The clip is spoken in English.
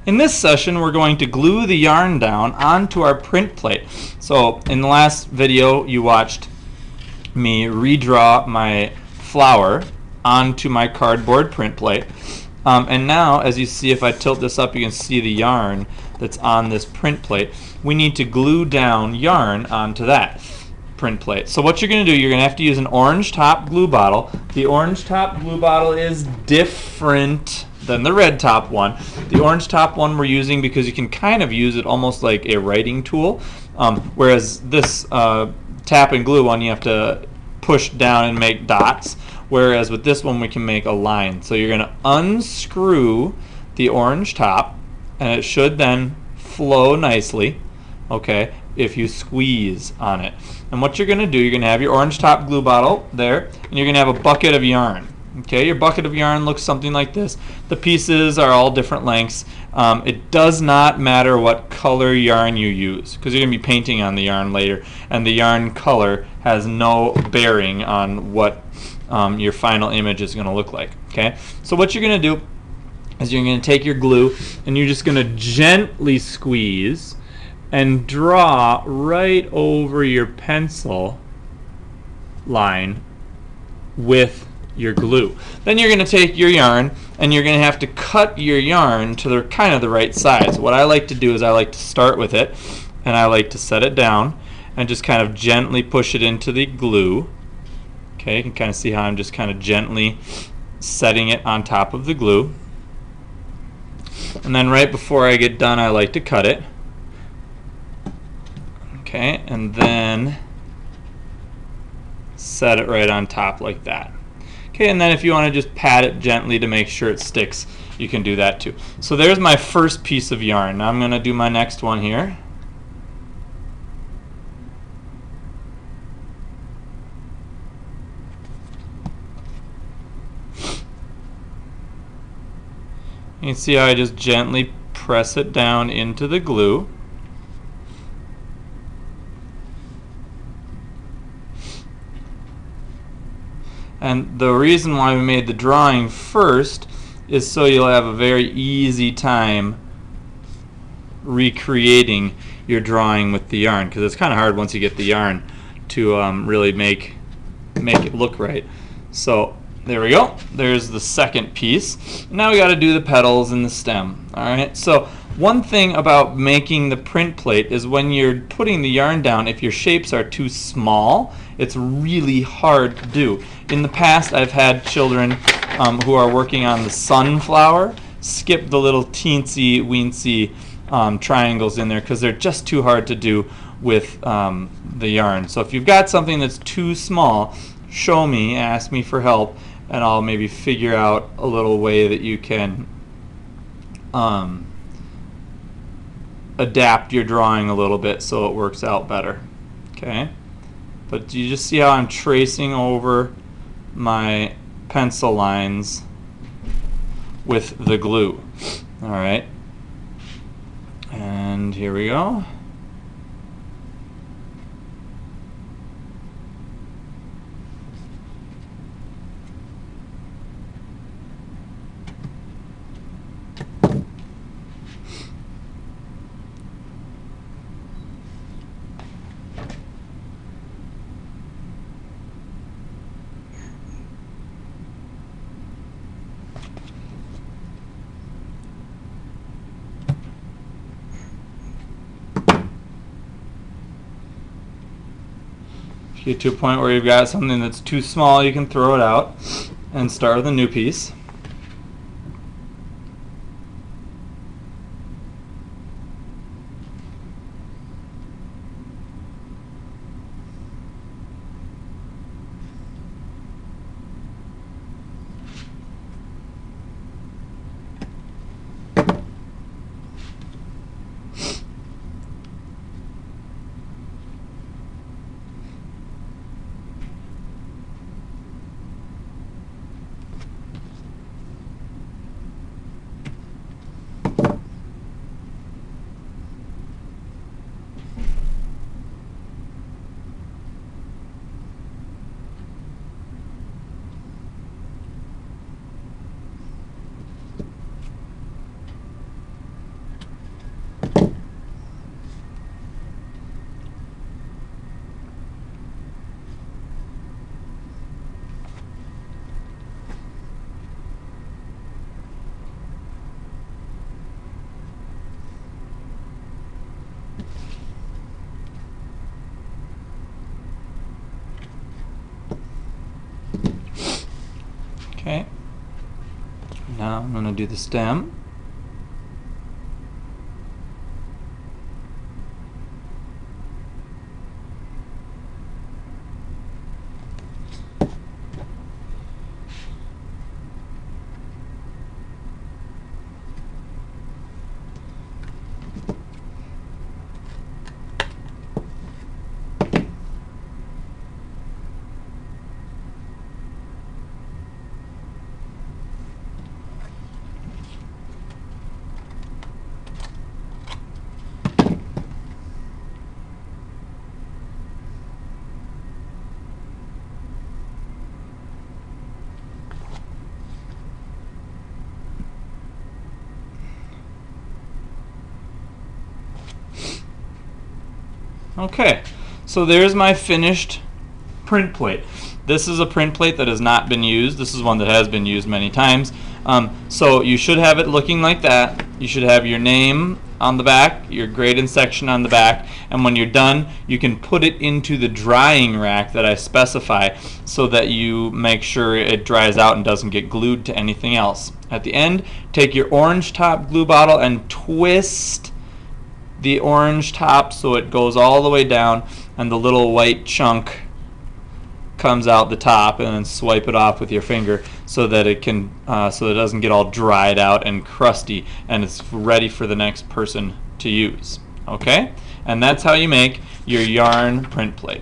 In this session, we're going to glue the yarn down onto our print plate. So in the last video, you watched me redraw my flower onto my cardboard print plate. And now, as you see, if I tilt this up, you can see the yarn that's on this print plate. We need to glue down yarn onto that print plate. So what you're going to do, you're going to have to use an orange top glue bottle. The orange top glue bottle is different than the red top one. The orange top one we're using because you can kind of use it almost like a writing tool, whereas this tap and glue one you have to push down and make dots, whereas with this one we can make a line. So you're going to unscrew the orange top and it should then flow nicely, okay, if you squeeze on it. And what you're going to do, you're going to have your orange top glue bottle there, and you're going to have a bucket of yarn. Okay, your bucket of yarn looks something like this. The pieces are all different lengths. It does not matter what color yarn you use because you're going to be painting on the yarn later, and the yarn color has no bearing on what your final image is going to look like. Okay, so what you're going to do is you're going to take your glue and you're just going to gently squeeze and draw right over your pencil line with your glue. Then you're going to take your yarn and you're going to have to cut your yarn to the kind of the right size. What I like to do is I like to start with it and I like to set it down and just kind of gently push it into the glue. Okay, you can kind of see how I'm just kind of gently setting it on top of the glue. And then right before I get done, I like to cut it. Okay, and then set it right on top like that. Okay, and then if you want to just pat it gently to make sure it sticks, you can do that too. So there's my first piece of yarn. Now I'm going to do my next one here. You can see how I just gently press it down into the glue. And the reason why we made the drawing first is so you'll have a very easy time recreating your drawing with the yarn, because it's kind of hard once you get the yarn to really make it look right. So there we go. There's the second piece. Now we got to do the petals and the stem. All right. So one thing about making the print plate is when you're putting the yarn down, if your shapes are too small, it's really hard to do. In the past, I've had children who are working on the sunflower skip the little teensy weensy triangles in there because they're just too hard to do with the yarn. So if you've got something that's too small, show me, ask me for help, and I'll maybe figure out a little way that you can adapt your drawing a little bit so it works out better. Okay, but you just see how I'm tracing over my pencil lines with the glue. All right, and here we go. Get to a point where you've got something that's too small, you can throw it out and start with a new piece. Okay, now I'm going to do the stem. Okay, so there's my finished print plate. This is a print plate that has not been used. This is one that has been used many times. So you should have it looking like that. You should have your name on the back, your grade and section on the back, and when you're done, you can put it into the drying rack that I specify so that you make sure it dries out and doesn't get glued to anything else. At the end, take your orange top glue bottle and twist the orange top so it goes all the way down and the little white chunk comes out the top, and then swipe it off with your finger so that it can so it doesn't get all dried out and crusty, and it's ready for the next person to use. Okay, and that's how you make your yarn print plate.